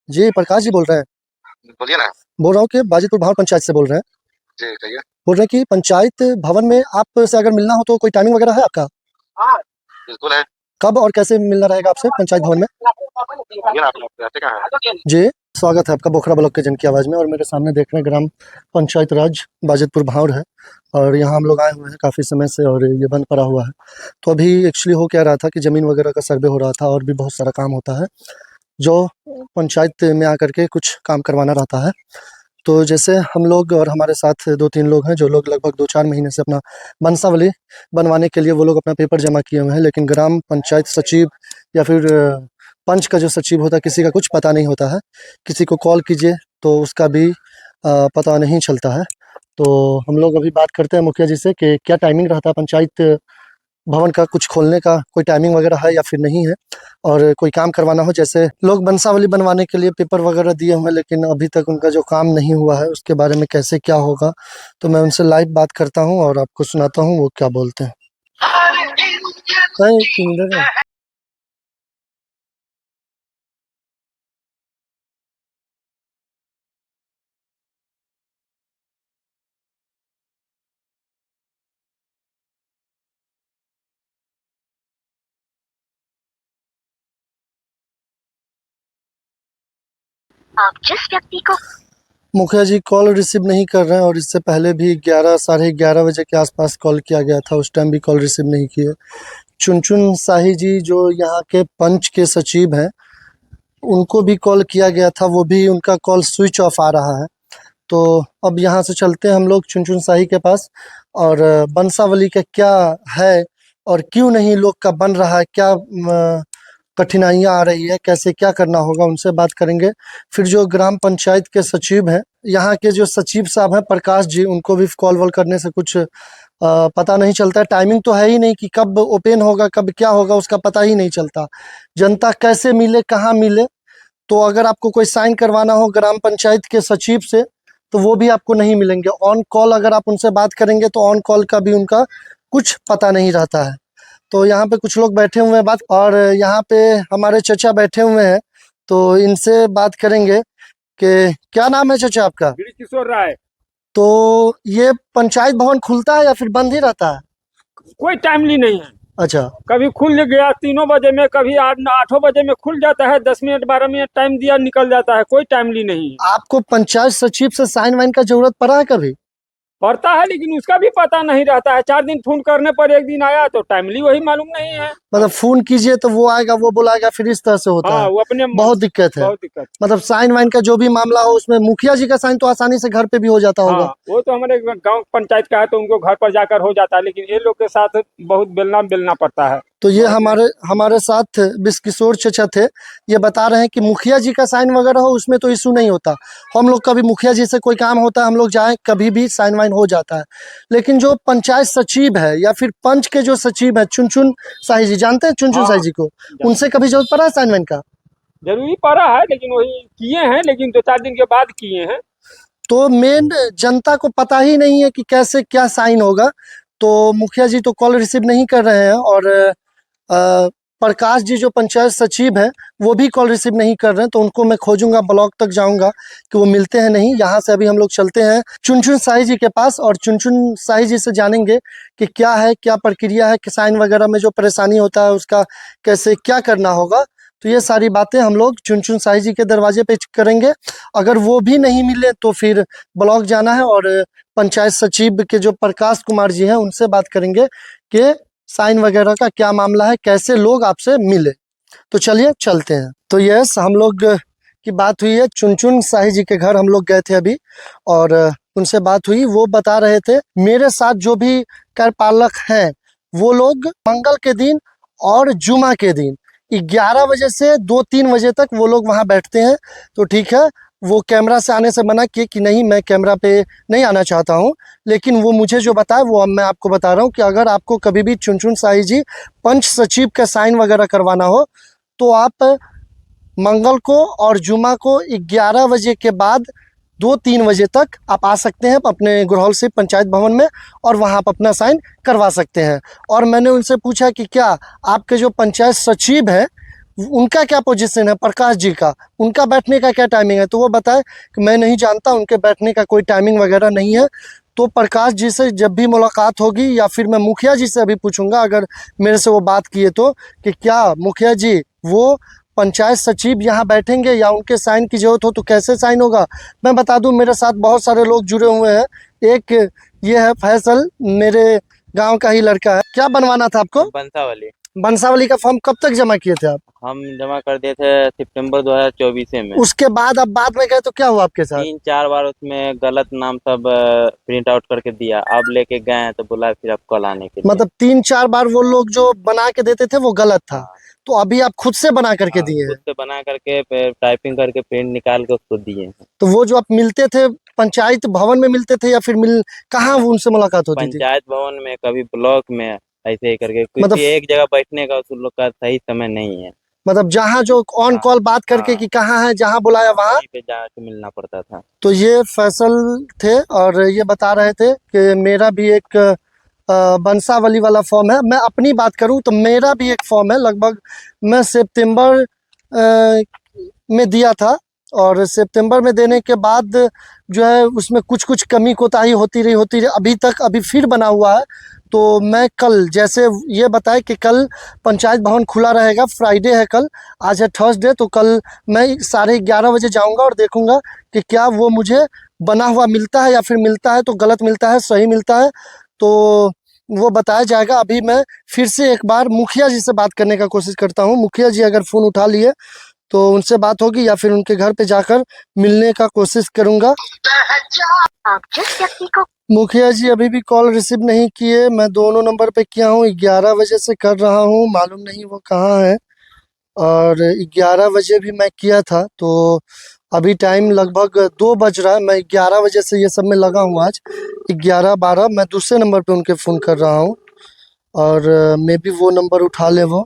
जी प्रकाश जी बोल रहे हैं। बोलिए ना। बोल रहा हूँ कि बाजितपुर भावर पंचायत से बोल रहे हैं। जी कहिए। बोल रहे हैं कि पंचायत भवन में आपसे अगर मिलना हो तो कोई टाइमिंग वगैरह है आपका? बिल्कुल है। कब और कैसे मिलना रहेगा आपसे पंचायत भवन में? बोलिए ना, आप लोग रहते कहाँ हैं? जी स्वागत है आपका बोखरा ब्लॉक के जन की आवाज़ में। और मेरे सामने देख रहे हैं ग्राम पंचायत राज बाजितपुर भावर है और यहाँ हम लोग आए हुए हैं काफ़ी समय से और ये बंद पड़ा हुआ है। तो अभी एक्चुअली हो क्या रहा था कि ज़मीन वगैरह का सर्वे हो रहा था और भी बहुत सारा काम होता है जो पंचायत में आकर के कुछ काम करवाना रहता है। तो जैसे हम लोग और हमारे साथ 2-3 लोग हैं जो लोग लगभग 2-4 महीने से अपना वंशावली बनवाने के लिए वो लोग अपना पेपर जमा किए हुए हैं, लेकिन ग्राम पंचायत सचिव या फिर पंच का जो सचिव होता है किसी का कुछ पता नहीं होता है। किसी को कॉल कीजिए तो उसका भी पता नहीं चलता है। तो हम लोग अभी बात करते हैं मुखिया जी से कि क्या टाइमिंग रहता है पंचायत भवन का, कुछ खोलने का कोई टाइमिंग वगैरह है या फिर नहीं है? और कोई काम करवाना हो, जैसे लोग वंशावली बनवाने के लिए पेपर वगैरह दिए हुए हैं लेकिन अभी तक उनका जो काम नहीं हुआ है उसके बारे में कैसे क्या होगा, तो मैं उनसे लाइव बात करता हूँ और आपको सुनाता हूँ वो क्या बोलते हैं। आप जिस व्यक्ति को मुखिया जी कॉल रिसीव नहीं कर रहे हैं और इससे पहले भी 11 साढ़े 11 बजे के आसपास कॉल किया गया था, उस टाइम भी कॉल रिसीव नहीं किए। चुनचुन शाही जी जो यहाँ के पंच के सचिव हैं उनको भी कॉल किया गया था, वो भी उनका कॉल स्विच ऑफ आ रहा है। तो अब यहाँ से चलते हैं हम लोग चुनचुन शाही के पास और वंशावली का क्या है और क्यों नहीं लोग का बन रहा है, क्या कठिनाइयाँ आ रही है, कैसे क्या करना होगा, उनसे बात करेंगे। फिर जो ग्राम पंचायत के सचिव हैं, यहाँ के जो सचिव साहब हैं प्रकाश जी, उनको भी कॉल वॉल करने से कुछ पता नहीं चलता है। टाइमिंग तो है ही नहीं कि कब ओपन होगा कब क्या होगा, उसका पता ही नहीं चलता। जनता कैसे मिले, कहाँ मिले? तो अगर आपको कोई साइन करवाना हो ग्राम पंचायत के सचिव से तो वो भी आपको नहीं मिलेंगे। ऑन कॉल अगर आप उनसे बात करेंगे तो ऑन कॉल का भी उनका कुछ पता नहीं रहता है। तो यहाँ पे कुछ लोग बैठे हुए हैं बात, और यहाँ पे हमारे चचा बैठे हुए हैं तो इनसे बात करेंगे कि क्या नाम है चचा आपका? किशोर राय। तो ये पंचायत भवन खुलता है या फिर बंद ही रहता है? कोई टाइमली नहीं है। अच्छा, कभी खुल गया 3 बजे में, कभी 8 बजे में खुल जाता है, 10 मिनट 12 मिनट टाइम दिया निकल जाता है, कोई टाइमली नहीं है। आपको पंचायत सचिव से साइन वाइन का जरूरत पड़ा है कभी? पड़ता है लेकिन उसका भी पता नहीं रहता है। 4 दिन फोन करने पर एक दिन आया तो टाइमली वही मालूम नहीं है। मतलब फोन कीजिए तो वो आएगा वो बुलाएगा, फिर इस तरह से होता हाँ, है। वो अपने बहुत दिक्कत है। बहुत दिक्कत। मतलब साइन वाइन का जो भी मामला हो उसमें मुखिया जी का साइन तो आसानी से घर पे भी हो जाता होगा। हाँ, वो तो हमारे गांव पंचायत का है तो उनको घर पर जाकर हो जाता है, लेकिन ये लोग के साथ बहुत बेलना पड़ता है। तो ये हमारे साथ बिस्किशोर चचा थे, ये बता रहे हैं कि मुखिया जी का साइन वगैरह हो उसमें तो इशू नहीं होता। हम लोग कभी मुखिया जी से कोई काम होता है हम लोग जाए कभी भी साइन वाइन हो जाता है। लेकिन जो पंचायत सचिव है या फिर पंच के जो सचिव है चुनचुन शाही जी, जानते हैं चुनचुन शाही जी को? उनसे कभी जरूरत पड़ा है साइन वाइन का? जरूरी पड़ा है लेकिन वही किए हैं, लेकिन 2-4 दिन के बाद किए हैं। तो मेन जनता को पता ही नहीं है कि कैसे क्या साइन होगा। तो मुखिया जी तो कॉल रिसीव नहीं कर रहे हैं और प्रकाश जी जो पंचायत सचिव हैं वो भी कॉल रिसीव नहीं कर रहे हैं। तो उनको मैं खोजूंगा, ब्लॉक तक जाऊंगा कि वो मिलते हैं नहीं। यहाँ से अभी हम लोग चलते हैं चुनचुन शाही जी के पास और चुनचुन शाही जी से जानेंगे कि क्या है, क्या प्रक्रिया है, कि साइन वगैरह में जो परेशानी होता है उसका कैसे क्या करना होगा। तो ये सारी बातें हम लोग चुनचुन शाही जी के दरवाजे पे करेंगे। अगर वो भी नहीं मिले तो फिर ब्लॉक जाना है और पंचायत सचिव के जो प्रकाश कुमार जी हैं उनसे बात करेंगे कि साइन वगैरह का क्या मामला है, कैसे लोग आपसे मिले। तो चलिए चलते हैं। तो यस, हम लोग की बात हुई है चुनचुन शाही जी के घर, हम लोग गए थे अभी और उनसे बात हुई। वो बता रहे थे मेरे साथ जो भी कार्यपालक हैं वो लोग मंगल के दिन और जुमा के दिन 11 बजे से 2-3 बजे तक वो लोग वहाँ बैठते हैं। तो ठीक है, वो कैमरा से आने से मना किए कि नहीं मैं कैमरा पे नहीं आना चाहता हूँ, लेकिन वो मुझे जो बताया वो अब मैं आपको बता रहा हूँ कि अगर आपको कभी भी चुनचुन शाही जी पंच सचिव का साइन वगैरह करवाना हो तो आप मंगल को और जुमा को 11 बजे के बाद 2-3 बजे तक आप आ सकते हैं अपने गुरहल से पंचायत भवन में और वहाँ आप अपना साइन करवा सकते हैं। और मैंने उनसे पूछा कि क्या आपके जो पंचायत सचिव हैं उनका क्या पोजीशन है, प्रकाश जी का, उनका बैठने का क्या टाइमिंग है, तो वो बताए कि मैं नहीं जानता, उनके बैठने का कोई टाइमिंग वगैरह नहीं है। तो प्रकाश जी से जब भी मुलाकात होगी या फिर मैं मुखिया जी से अभी पूछूंगा, अगर मेरे से वो बात किए तो, कि क्या मुखिया जी वो पंचायत सचिव यहाँ बैठेंगे या उनके साइन की जरूरत हो तो कैसे साइन होगा। मैं बता दूं, मेरे साथ बहुत सारे लोग जुड़े हुए हैं। एक ये है फैसल, मेरे गांव का ही लड़का है। क्या बनवाना था आपको? बंसावली। बंसावली का फॉर्म कब तक जमा किए थे आप? हम जमा कर दिए थे सितंबर 2024 में। उसके बाद अब बाद में गए तो क्या हुआ आपके साथ? 3-4 बार उसमें गलत नाम सब प्रिंट आउट करके दिया, अब लेके गए हैं तो बोला फिर अब कल आने के लिए। मतलब 3-4 बार वो लोग जो बना के देते थे वो गलत था। हाँ। तो अभी आप खुद से बना करके दिए खुद हैं? से बना करके टाइपिंग करके प्रिंट निकाल के उसको दिए हैं। तो वो जो आप मिलते थे पंचायत भवन में मिलते थे या फिर कहाँ उनसे मुलाकात होती थी? पंचायत भवन में, कभी ब्लॉक में, ऐसे ही करके। मतलब क्योंकि एक जगह बैठने का उस लोग का सही समय नहीं है। मतलब जहाँ जो ऑन हाँ, कॉल बात करके हाँ। कि कहाँ है, जहाँ बुलाया वहाँ। वहीं पे जाके मिलना पड़ता था। तो ये फैसल थे और ये बता रहे थे कि मेरा भी एक बंसावली वाला फॉर्म है। मैं अपनी बात करूं तो मेरा भी एक फॉर्म है, लगभग मैं सितंबर में दिया था, और सितंबर में देने के बाद जो है उसमें कुछ कुछ कमी कोताही होती रही अभी तक, अभी फिर बना हुआ है। तो मैं कल, जैसे ये बताए कि कल पंचायत भवन खुला रहेगा, फ्राइडे है कल, आज है थर्सडे, तो कल मैं 11:30 बजे जाऊंगा और देखूंगा कि क्या वो मुझे बना हुआ मिलता है या फिर मिलता है तो गलत मिलता है, सही मिलता है तो वो बताया जाएगा। अभी मैं फिर से एक बार मुखिया जी से बात करने का कोशिश करता हूँ। मुखिया जी अगर फ़ोन उठा लिए तो उनसे बात होगी या फिर उनके घर पे जाकर मिलने का कोशिश करूँगा। आप जिस व्यक्ति को मुखिया जी अभी भी कॉल रिसीव नहीं किए। मैं दोनों नंबर पे किया हूँ, 11 बजे से कर रहा हूँ, मालूम नहीं वो कहाँ है। और 11 बजे भी मैं किया था, तो अभी टाइम लगभग 2 बज रहा है। मैं 11 बजे से ये सब में लगा हूँ। आज 11-12 मैं दूसरे नंबर पे उनके फ़ोन कर रहा हूँ और मे बी वो नंबर उठा ले वो।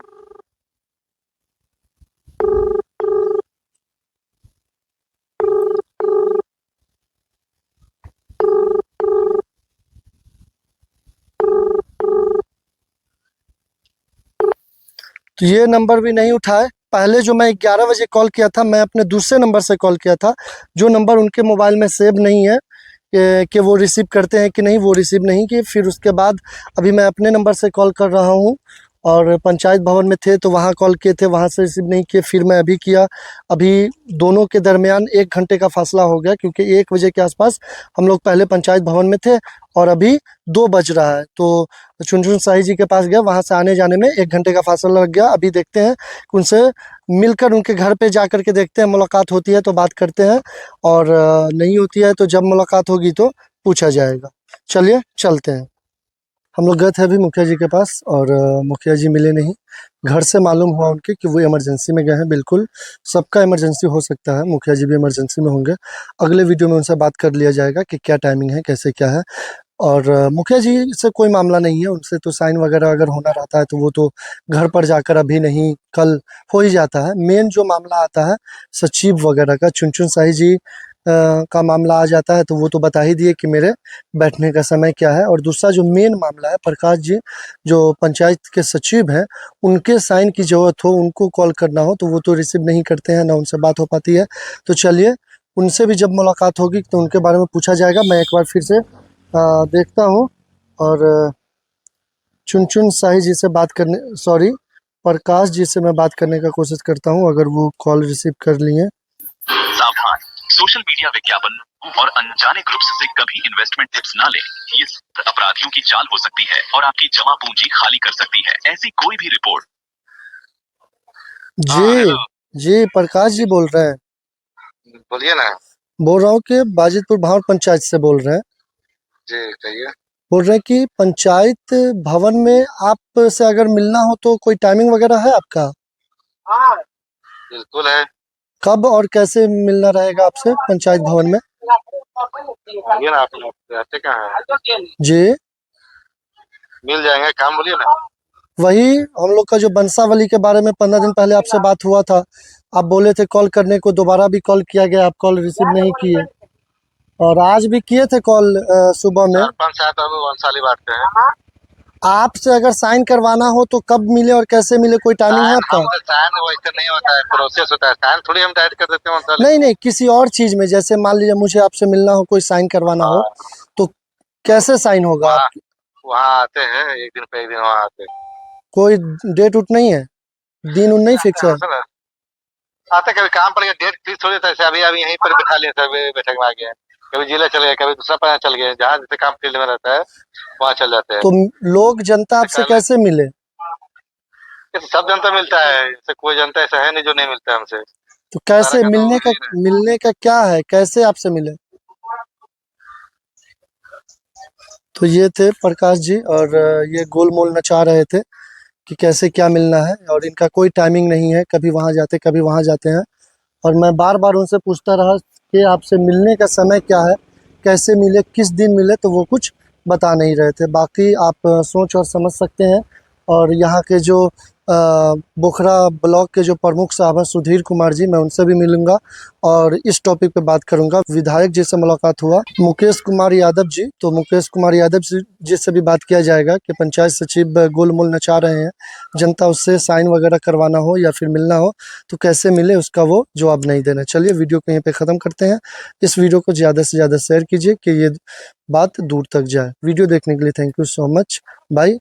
तो ये नंबर भी नहीं उठाए। पहले जो मैं 11 बजे कॉल किया था, मैं अपने दूसरे नंबर से कॉल किया था, जो नंबर उनके मोबाइल में सेव नहीं है कि वो रिसीव करते हैं कि नहीं, वो रिसीव नहीं किए। फिर उसके बाद अभी मैं अपने नंबर से कॉल कर रहा हूँ और पंचायत भवन में थे तो वहाँ कॉल किए थे, वहाँ से रिसीव नहीं किए। फिर मैं अभी किया, अभी दोनों के दरमियान 1 घंटे का फासला हो गया, क्योंकि 1 बजे के आसपास हम लोग पहले पंचायत भवन में थे और अभी 2 बज रहा है। तो चुनचुन शाही जी के पास गया, वहाँ से आने जाने में 1 घंटे का फासला लग गया। अभी देखते हैं कि उनसे मिलकर उनके घर पे जा कर के देखते हैं, मुलाकात होती है तो बात करते हैं, और नहीं होती है तो जब मुलाकात होगी तो पूछा जाएगा। चलिए चलते हैं। हम लोग गए थे अभी मुखिया जी के पास और मुखिया जी मिले नहीं। घर से मालूम हुआ उनके कि वो इमरजेंसी में गए हैं। बिल्कुल सबका इमरजेंसी हो सकता है, मुखिया जी भी इमरजेंसी में होंगे। अगले वीडियो में उनसे बात कर लिया जाएगा कि क्या टाइमिंग है, कैसे क्या है। और मुखिया जी से कोई मामला नहीं है, उनसे तो साइन वगैरह अगर होना रहता है तो वो तो घर पर जाकर अभी नहीं कल हो ही जाता है। मेन जो मामला आता है सचिव वगैरह का, चुनचुन शाही जी का मामला आ जाता है तो वो तो बता ही दिए कि मेरे बैठने का समय क्या है। और दूसरा जो मेन मामला है, प्रकाश जी जो पंचायत के सचिव हैं, उनके साइन की ज़रूरत हो, उनको कॉल करना हो तो वो तो रिसीव नहीं करते हैं, ना उनसे बात हो पाती है। तो चलिए उनसे भी जब मुलाकात होगी तो उनके बारे में पूछा जाएगा। मैं एक बार फिर से देखता हूँ और चुनचुन शाही जी से बात करने, सॉरी प्रकाश जी से मैं बात करने का कोशिश करता हूँ, अगर वो कॉल रिसीव कर लिए। सावधान, सोशल मीडिया विज्ञापन और अनजाने ग्रुप्स से कभी इन्वेस्टमेंट टिप्स ना लें। ये अपराधियों की चाल हो सकती है और आपकी जमा पूंजी खाली कर सकती है। ऐसी कोई भी रिपोर्ट। जी जी प्रकाश जी बोल रहे हैं। बोलिए ना। बोल रहा हूँ कि बाजितपुर भावर पंचायत से बोल रहे हैं। जी कहिए। बोल रहे हैं कि पंचायत भवन में आप से अगर मिलना हो तो कोई टाइमिंग वगैरह है आपका? बिल्कुल है। कब और कैसे मिलना रहेगा आपसे पंचायत भवन में? बोलिए ना, आप लोग रहते कहाँ हैं? जी मिल जाएंगे, काम बोलिए ना। वही हम लोग का जो बंसावली के बारे में 15 दिन पहले आपसे बात हुआ था, आप बोले थे कॉल करने को, दोबारा भी कॉल किया गया, आप कॉल रिसीव नहीं किए। और आज भी किए थे कॉल सुबह में। 4-5 साल तो वंशाली बात हैं। आपसे अगर साइन करवाना हो तो कब मिले और कैसे मिले, कोई टाइमिंग है आपका? साइन वैसे नहीं होता है, प्रोसेस होता है। साइन थोड़ी हम डायरेक्ट कर देते हैं मतलब। नहीं नहीं, किसी और चीज में, जैसे मान लीजिए मुझे आपसे मिलना हो, कोई साइन करवाना हो, तो कैसे साइन होगा? वहाँ वहाँ आते हैं, एक दिन पे एक दिन वहाँ आते हैं। कोई डेट उट नहीं है, दिन उन नहीं फिक्स है? आते कभी काम पड़ गया, डेट फिक्स हो जाता है। अभी अभी यहीं पर बैठा लिया था, बैठक में आ गया, कभी जिला चल गया, कभी दूसरा पता चल गया, जहाँ जैसे काम फील्ड में रहता है वहाँ चल जाते हैं। तो लोग जनता आपसे कैसे मिले? ये सब जनता मिलता है, ऐसे कोई जनता ऐसा है नहीं जो नहीं मिलता है हमसे। तो कैसे सारा काम मिलने का क्या है, कैसे आपसे मिले? तो ये थे प्रकाश जी, और ये गोलमोल नचा रहे थे कि कैसे क्या मिलना है, और इनका कोई टाइमिंग नहीं है, कभी वहाँ जाते कभी वहाँ जाते हैं। और मैं बार बार उनसे पूछता रहा कि आपसे मिलने का समय क्या है, कैसे मिले, किस दिन मिले, तो वो कुछ बता नहीं रहे थे। बाकी आप सोच और समझ सकते हैं। और यहाँ के जो बोखरा ब्लॉक के जो प्रमुख साहब हैं सुधीर कुमार जी, मैं उनसे भी मिलूंगा और इस टॉपिक पे बात करूंगा। विधायक जी से मुलाकात हुआ, मुकेश कुमार यादव जी, तो मुकेश कुमार यादव जी से भी बात किया जाएगा कि पंचायत सचिव गोलमोल नचा रहे हैं, जनता उससे साइन वगैरह करवाना हो या फिर मिलना हो तो कैसे मिले, उसका वो जवाब नहीं देना। चलिए वीडियो को यहीं पे ख़त्म करते हैं। इस वीडियो को ज़्यादा से ज़्यादा शेयर कीजिए कि ये बात दूर तक जाए। वीडियो देखने के लिए thank you so much, bye.